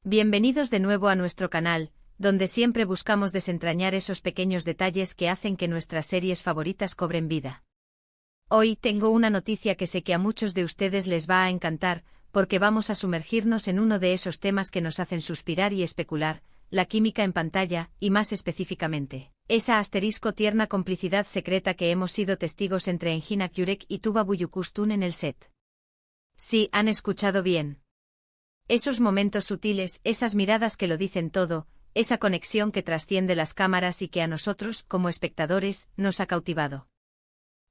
Bienvenidos de nuevo a nuestro canal, donde siempre buscamos desentrañar esos pequeños detalles que hacen que nuestras series favoritas cobren vida. Hoy tengo una noticia que sé que a muchos de ustedes les va a encantar, porque vamos a sumergirnos en uno de esos temas que nos hacen suspirar y especular, la química en pantalla, y más específicamente, esa tierna complicidad secreta que hemos sido testigos entre Engin Akyurek y Tuba Büyüküstün en el set. Sí, han escuchado bien. Esos momentos sutiles, esas miradas que lo dicen todo, esa conexión que trasciende las cámaras y que a nosotros, como espectadores, nos ha cautivado.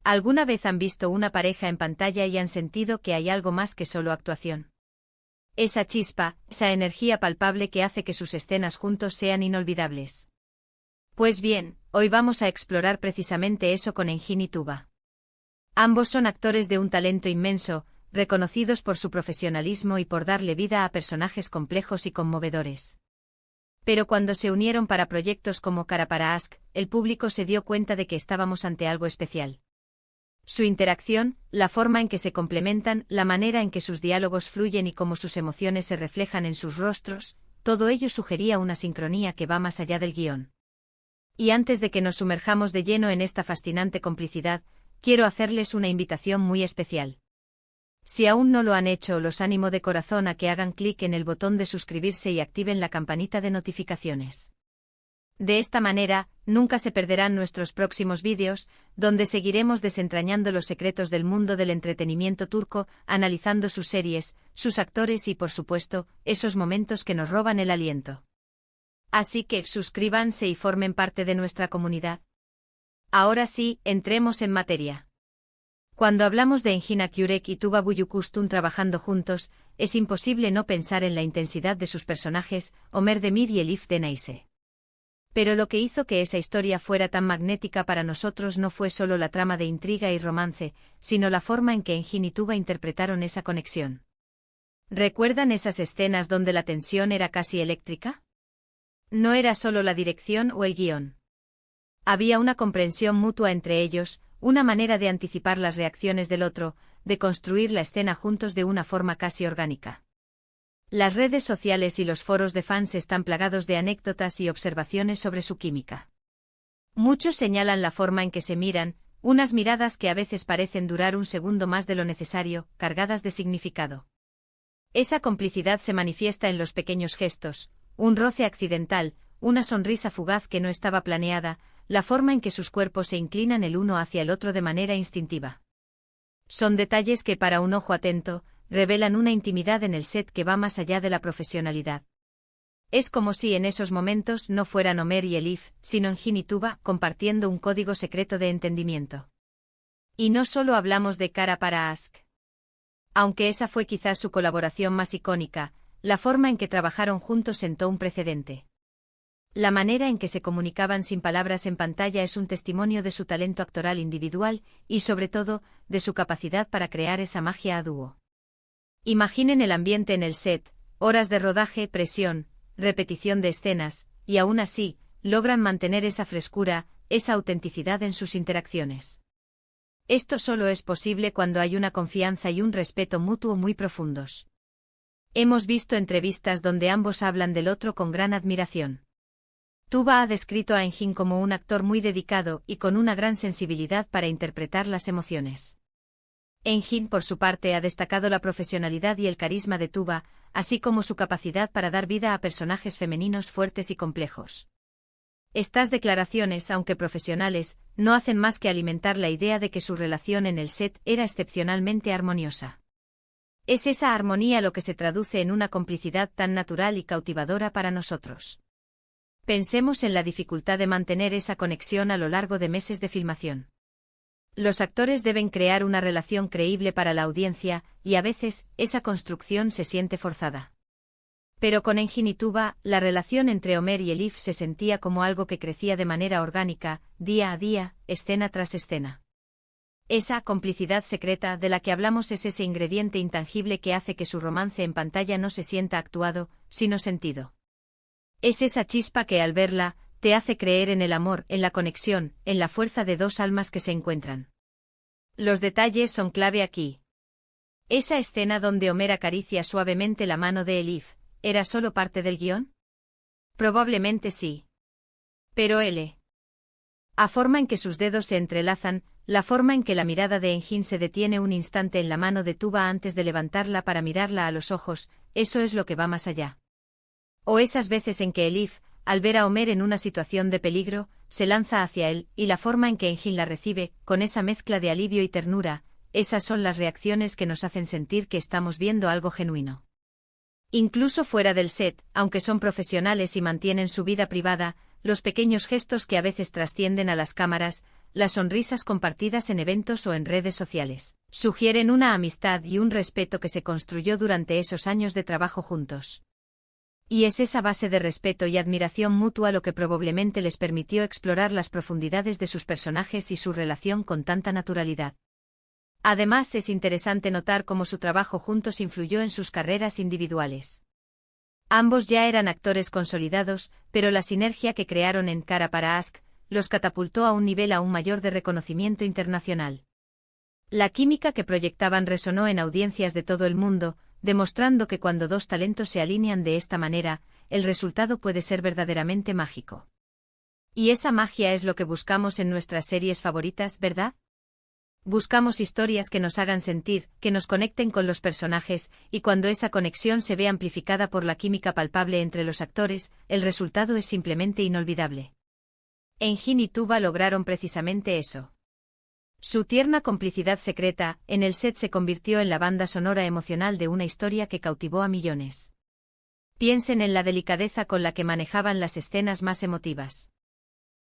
¿Alguna vez han visto una pareja en pantalla y han sentido que hay algo más que solo actuación? Esa chispa, esa energía palpable que hace que sus escenas juntos sean inolvidables. Pues bien, hoy vamos a explorar precisamente eso con Engin y Tuba. Ambos son actores de un talento inmenso, reconocidos por su profesionalismo y por darle vida a personajes complejos y conmovedores. Pero cuando se unieron para proyectos como Kara para Ask, el público se dio cuenta de que estábamos ante algo especial. Su interacción, la forma en que se complementan, la manera en que sus diálogos fluyen y cómo sus emociones se reflejan en sus rostros, todo ello sugería una sincronía que va más allá del guión. Y antes de que nos sumerjamos de lleno en esta fascinante complicidad, quiero hacerles una invitación muy especial. Si aún no lo han hecho, los animo de corazón a que hagan clic en el botón de suscribirse y activen la campanita de notificaciones. De esta manera, nunca se perderán nuestros próximos vídeos, donde seguiremos desentrañando los secretos del mundo del entretenimiento turco, analizando sus series, sus actores y, por supuesto, esos momentos que nos roban el aliento. Así que suscríbanse y formen parte de nuestra comunidad. Ahora sí, entremos en materia. Cuando hablamos de Engin Akyurek y Tuba Büyüküstün trabajando juntos, es imposible no pensar en la intensidad de sus personajes, Ömer Demir y Elif Denayse. Pero lo que hizo que esa historia fuera tan magnética para nosotros no fue solo la trama de intriga y romance, sino la forma en que Engin y Tuba interpretaron esa conexión. ¿Recuerdan esas escenas donde la tensión era casi eléctrica? No era solo la dirección o el guión. Había una comprensión mutua entre ellos, una manera de anticipar las reacciones del otro, de construir la escena juntos de una forma casi orgánica. Las redes sociales y los foros de fans están plagados de anécdotas y observaciones sobre su química. Muchos señalan la forma en que se miran, unas miradas que a veces parecen durar un segundo más de lo necesario, cargadas de significado. Esa complicidad se manifiesta en los pequeños gestos, un roce accidental, una sonrisa fugaz que no estaba planeada, la forma en que sus cuerpos se inclinan el uno hacia el otro de manera instintiva. Son detalles que para un ojo atento, revelan una intimidad en el set que va más allá de la profesionalidad. Es como si en esos momentos no fueran Ömer y Elif, sino Engin y Tuba compartiendo un código secreto de entendimiento. Y no solo hablamos de Kara para Ask. Aunque esa fue quizás su colaboración más icónica, la forma en que trabajaron juntos sentó un precedente. La manera en que se comunicaban sin palabras en pantalla es un testimonio de su talento actoral individual y, sobre todo, de su capacidad para crear esa magia a dúo. Imaginen el ambiente en el set, horas de rodaje, presión, repetición de escenas, y aún así, logran mantener esa frescura, esa autenticidad en sus interacciones. Esto solo es posible cuando hay una confianza y un respeto mutuo muy profundos. Hemos visto entrevistas donde ambos hablan del otro con gran admiración. Tuba ha descrito a Engin como un actor muy dedicado y con una gran sensibilidad para interpretar las emociones. Engin, por su parte, ha destacado la profesionalidad y el carisma de Tuba, así como su capacidad para dar vida a personajes femeninos fuertes y complejos. Estas declaraciones, aunque profesionales, no hacen más que alimentar la idea de que su relación en el set era excepcionalmente armoniosa. Es esa armonía lo que se traduce en una complicidad tan natural y cautivadora para nosotros. Pensemos en la dificultad de mantener esa conexión a lo largo de meses de filmación. Los actores deben crear una relación creíble para la audiencia, y a veces, esa construcción se siente forzada. Pero con Engin y Tuba, la relación entre Ömer y Elif se sentía como algo que crecía de manera orgánica, día a día, escena tras escena. Esa complicidad secreta de la que hablamos es ese ingrediente intangible que hace que su romance en pantalla no se sienta actuado, sino sentido. Es esa chispa que al verla, te hace creer en el amor, en la conexión, en la fuerza de dos almas que se encuentran. Los detalles son clave aquí. Esa escena donde Ömer acaricia suavemente la mano de Elif, ¿era solo parte del guión? Probablemente sí. Pero la forma en que sus dedos se entrelazan, la forma en que la mirada de Engin se detiene un instante en la mano de Tuba antes de levantarla para mirarla a los ojos, eso es lo que va más allá. O esas veces en que Elif, al ver a Homer en una situación de peligro, se lanza hacia él, y la forma en que Engin la recibe, con esa mezcla de alivio y ternura, esas son las reacciones que nos hacen sentir que estamos viendo algo genuino. Incluso fuera del set, aunque son profesionales y mantienen su vida privada, los pequeños gestos que a veces trascienden a las cámaras, las sonrisas compartidas en eventos o en redes sociales, sugieren una amistad y un respeto que se construyó durante esos años de trabajo juntos. Y es esa base de respeto y admiración mutua lo que probablemente les permitió explorar las profundidades de sus personajes y su relación con tanta naturalidad. Además, es interesante notar cómo su trabajo juntos influyó en sus carreras individuales. Ambos ya eran actores consolidados, pero la sinergia que crearon en Cara para Ask los catapultó a un nivel aún mayor de reconocimiento internacional. La química que proyectaban resonó en audiencias de todo el mundo, demostrando que cuando dos talentos se alinean de esta manera, el resultado puede ser verdaderamente mágico. Y esa magia es lo que buscamos en nuestras series favoritas, ¿verdad? Buscamos historias que nos hagan sentir, que nos conecten con los personajes, y cuando esa conexión se ve amplificada por la química palpable entre los actores, el resultado es simplemente inolvidable. Engin y Tuba lograron precisamente eso. Su tierna complicidad secreta, en el set se convirtió en la banda sonora emocional de una historia que cautivó a millones. Piensen en la delicadeza con la que manejaban las escenas más emotivas.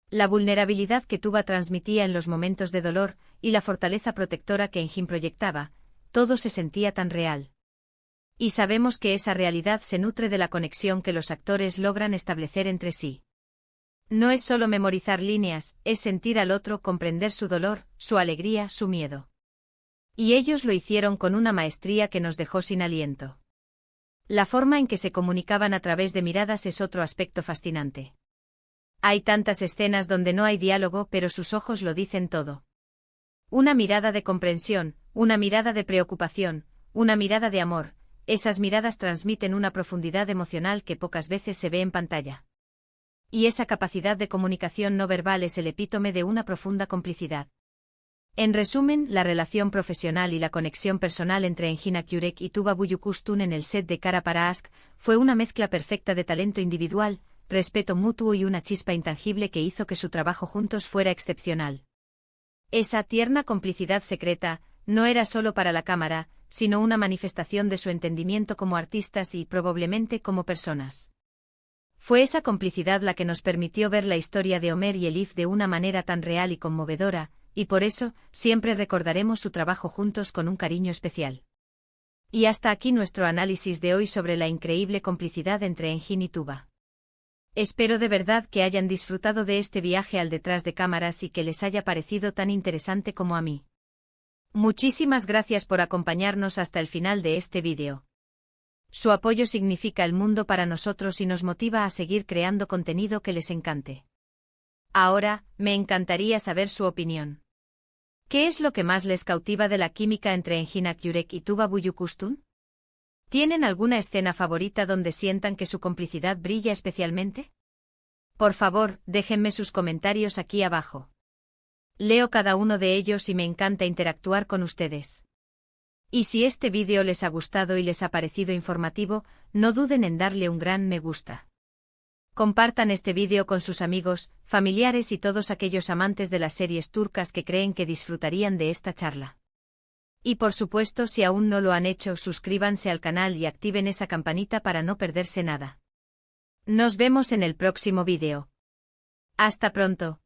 La vulnerabilidad que Tuba transmitía en los momentos de dolor, y la fortaleza protectora que Engin proyectaba, todo se sentía tan real. Y sabemos que esa realidad se nutre de la conexión que los actores logran establecer entre sí. No es solo memorizar líneas, es sentir al otro, comprender su dolor, su alegría, su miedo. Y ellos lo hicieron con una maestría que nos dejó sin aliento. La forma en que se comunicaban a través de miradas es otro aspecto fascinante. Hay tantas escenas donde no hay diálogo, pero sus ojos lo dicen todo. Una mirada de comprensión, una mirada de preocupación, una mirada de amor, esas miradas transmiten una profundidad emocional que pocas veces se ve en pantalla. Y esa capacidad de comunicación no verbal es el epítome de una profunda complicidad. En resumen, la relación profesional y la conexión personal entre Engin Akyurek y Tuba Büyüküstün en el set de Cara para Ask fue una mezcla perfecta de talento individual, respeto mutuo y una chispa intangible que hizo que su trabajo juntos fuera excepcional. Esa tierna complicidad secreta no era solo para la cámara, sino una manifestación de su entendimiento como artistas y probablemente como personas. Fue esa complicidad la que nos permitió ver la historia de Homer y Elif de una manera tan real y conmovedora, y por eso, siempre recordaremos su trabajo juntos con un cariño especial. Y hasta aquí nuestro análisis de hoy sobre la increíble complicidad entre Engin y Tuba. Espero de verdad que hayan disfrutado de este viaje al detrás de cámaras y que les haya parecido tan interesante como a mí. Muchísimas gracias por acompañarnos hasta el final de este vídeo. Su apoyo significa el mundo para nosotros y nos motiva a seguir creando contenido que les encante. Ahora, me encantaría saber su opinión. ¿Qué es lo que más les cautiva de la química entre Engin Akyurek y Tuba Büyüküstün? ¿Tienen alguna escena favorita donde sientan que su complicidad brilla especialmente? Por favor, déjenme sus comentarios aquí abajo. Leo cada uno de ellos y me encanta interactuar con ustedes. Y si este vídeo les ha gustado y les ha parecido informativo, no duden en darle un gran me gusta. Compartan este vídeo con sus amigos, familiares y todos aquellos amantes de las series turcas que creen que disfrutarían de esta charla. Y por supuesto, si aún no lo han hecho, suscríbanse al canal y activen esa campanita para no perderse nada. Nos vemos en el próximo vídeo. Hasta pronto.